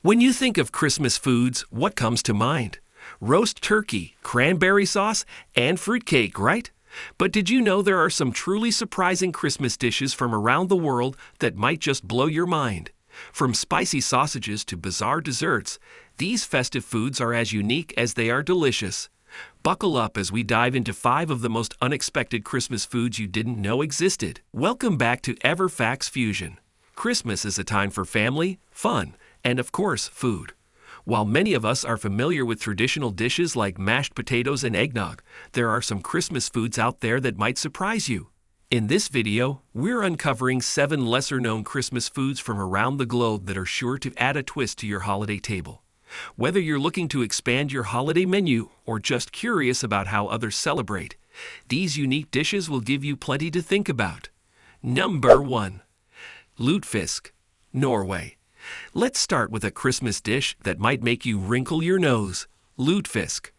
When you think of Christmas foods, what comes to mind? Roast turkey, cranberry sauce, and fruitcake, right? But did you know there are some truly surprising Christmas dishes from around the world that might just blow your mind? From spicy sausages to bizarre desserts, these festive foods are as unique as they are delicious. Buckle up as we dive into 5 of the most unexpected Christmas foods you didn't know existed. Welcome back to EverFacts Fusion. Christmas is a time for family, fun, and of course, food. While many of us are familiar with traditional dishes like mashed potatoes and eggnog, there are some Christmas foods out there that might surprise you. In this video, we're uncovering 7 lesser-known Christmas foods from around the globe that are sure to add a twist to your holiday table. Whether you're looking to expand your holiday menu or just curious about how others celebrate, these unique dishes will give you plenty to think about. Number 1. Lutefisk, Norway. Let's start with a Christmas dish that might make you wrinkle your nose, lutefisk.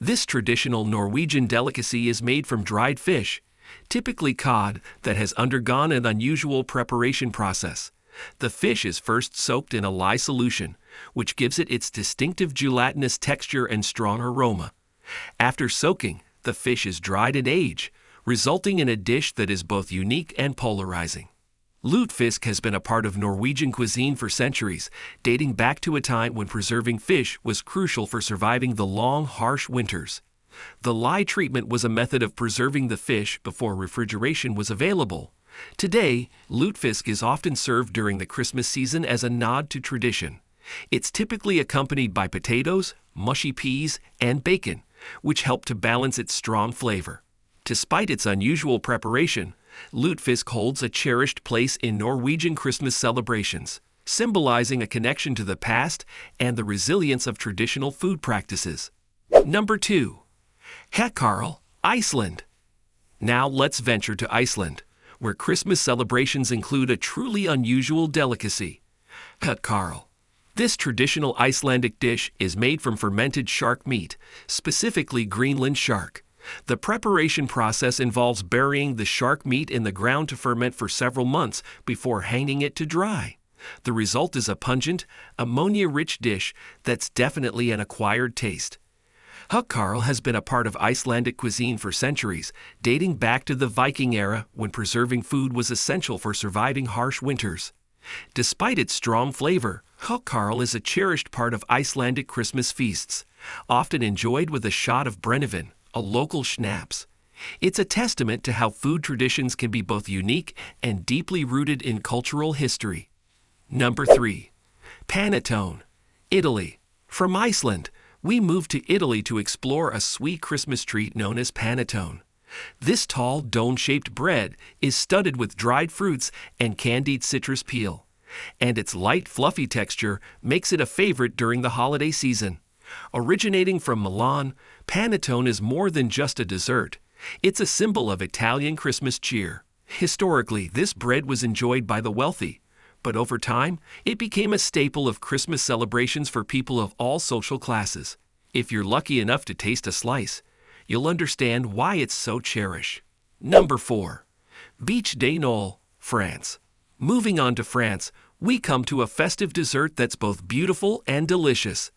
This traditional Norwegian delicacy is made from dried fish, typically cod, that has undergone an unusual preparation process. The fish is first soaked in a lye solution, which gives it its distinctive gelatinous texture and strong aroma. After soaking, the fish is dried and aged, resulting in a dish that is both unique and polarizing. Lutefisk has been a part of Norwegian cuisine for centuries, dating back to a time when preserving fish was crucial for surviving the long, harsh winters. The lye treatment was a method of preserving the fish before refrigeration was available. Today, lutefisk is often served during the Christmas season as a nod to tradition. It's typically accompanied by potatoes, mushy peas, and bacon, which help to balance its strong flavor. Despite its unusual preparation, lutefisk holds a cherished place in Norwegian Christmas celebrations, symbolizing a connection to the past and the resilience of traditional food practices. Number 2. Hákarl, Iceland. Now let's venture to Iceland, where Christmas celebrations include a truly unusual delicacy, hákarl. This traditional Icelandic dish is made from fermented shark meat, specifically Greenland shark. The preparation process involves burying the shark meat in the ground to ferment for several months before hanging it to dry. The result is a pungent, ammonia-rich dish that's definitely an acquired taste. Hákarl has been a part of Icelandic cuisine for centuries, dating back to the Viking era when preserving food was essential for surviving harsh winters. Despite its strong flavor, hákarl is a cherished part of Icelandic Christmas feasts, often enjoyed with a shot of brennivin, a local schnapps. It's a testament to how food traditions can be both unique and deeply rooted in cultural history. Number 3. Panettone, Italy. From Iceland, we moved to Italy to explore a sweet Christmas treat known as panettone. This tall, dome-shaped bread is studded with dried fruits and candied citrus peel, and its light, fluffy texture makes it a favorite during the holiday season. Originating from Milan, panettone is more than just a dessert. It's a symbol of Italian Christmas cheer. Historically, this bread was enjoyed by the wealthy, but over time, it became a staple of Christmas celebrations for people of all social classes. If you're lucky enough to taste a slice, you'll understand why it's so cherished. Number 4. Bûche de Noël, France. Moving on to France, we come to a festive dessert that's both beautiful and delicious.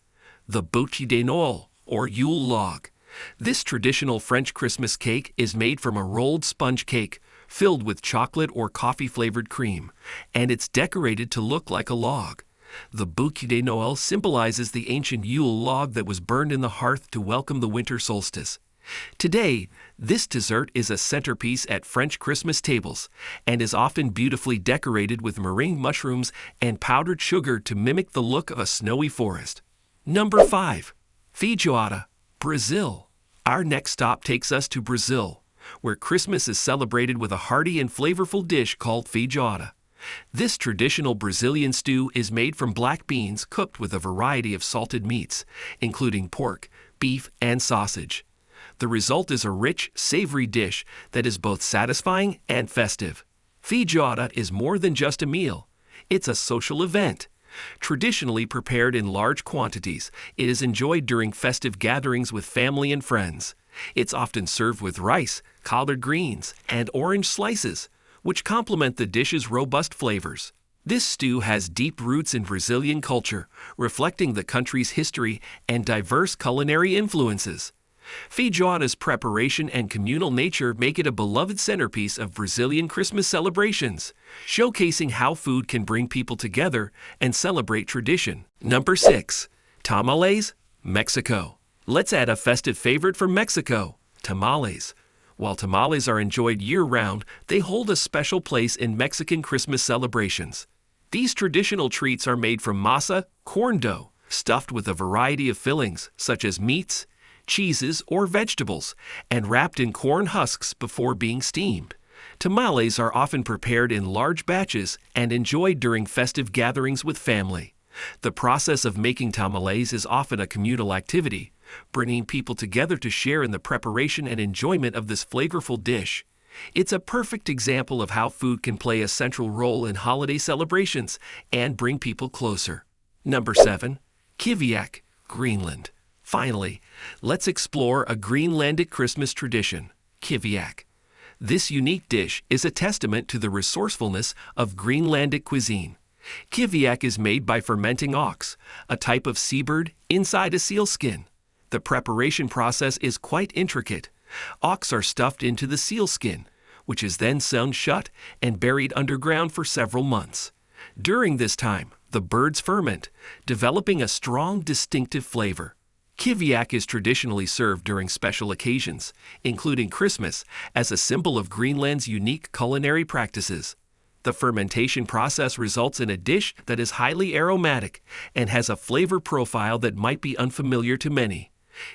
The Bûche de Noël, or Yule log. This traditional French Christmas cake is made from a rolled sponge cake filled with chocolate or coffee-flavored cream, and it's decorated to look like a log. The Bûche de Noël symbolizes the ancient Yule log that was burned in the hearth to welcome the winter solstice. Today, this dessert is a centerpiece at French Christmas tables and is often beautifully decorated with meringue mushrooms and powdered sugar to mimic the look of a snowy forest. Number 5. Feijoada, Brazil. Our next stop takes us to Brazil, where Christmas is celebrated with a hearty and flavorful dish called feijoada. This traditional Brazilian stew is made from black beans cooked with a variety of salted meats, including pork, beef, and sausage. The result is a rich, savory dish that is both satisfying and festive. Feijoada is more than just a meal. It's a social event. Traditionally prepared in large quantities, it is enjoyed during festive gatherings with family and friends. It's often served with rice, collard greens, and orange slices, which complement the dish's robust flavors. This stew has deep roots in Brazilian culture, reflecting the country's history and diverse culinary influences. Feijoada's preparation and communal nature make it a beloved centerpiece of Brazilian Christmas celebrations, showcasing how food can bring people together and celebrate tradition. Number 6. Tamales, Mexico. Let's add a festive favorite from Mexico, tamales. While tamales are enjoyed year-round, they hold a special place in Mexican Christmas celebrations. These traditional treats are made from masa, corn dough, stuffed with a variety of fillings, such as meats, cheeses, or vegetables, and wrapped in corn husks before being steamed. Tamales are often prepared in large batches and enjoyed during festive gatherings with family. The process of making tamales is often a communal activity, bringing people together to share in the preparation and enjoyment of this flavorful dish. It's a perfect example of how food can play a central role in holiday celebrations and bring people closer. Number 7. Kiviak, Greenland. Finally, let's explore a Greenlandic Christmas tradition, kiviak. This unique dish is a testament to the resourcefulness of Greenlandic cuisine. Kiviak is made by fermenting ox, a type of seabird, inside a sealskin. The preparation process is quite intricate. Ox are stuffed into the sealskin, which is then sewn shut and buried underground for several months. During this time, the birds ferment, developing a strong, distinctive flavor. Kiviak is traditionally served during special occasions, including Christmas, as a symbol of Greenland's unique culinary practices. The fermentation process results in a dish that is highly aromatic and has a flavor profile that might be unfamiliar to many.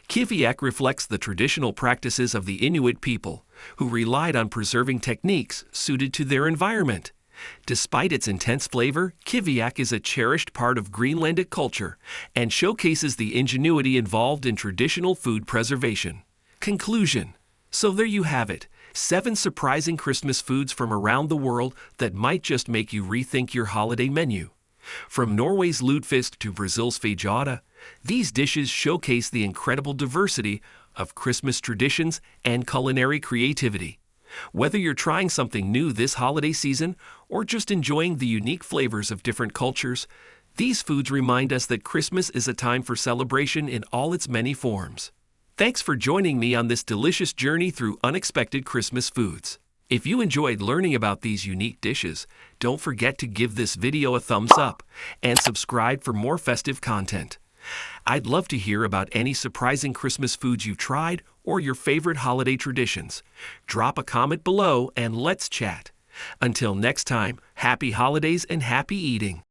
Kiviak reflects the traditional practices of the Inuit people, who relied on preserving techniques suited to their environment. Despite its intense flavor, kiviak is a cherished part of Greenlandic culture and showcases the ingenuity involved in traditional food preservation. Conclusion. So there you have it, 7 surprising Christmas foods from around the world that might just make you rethink your holiday menu. From Norway's lutefisk to Brazil's feijoada, these dishes showcase the incredible diversity of Christmas traditions and culinary creativity. Whether you're trying something new this holiday season or just enjoying the unique flavors of different cultures, these foods remind us that Christmas is a time for celebration in all its many forms. Thanks for joining me on this delicious journey through unexpected Christmas foods. If you enjoyed learning about these unique dishes, don't forget to give this video a thumbs up and subscribe for more festive content. I'd love to hear about any surprising Christmas foods you've tried or your favorite holiday traditions. Drop a comment below and let's chat. Until next time, happy holidays and happy eating.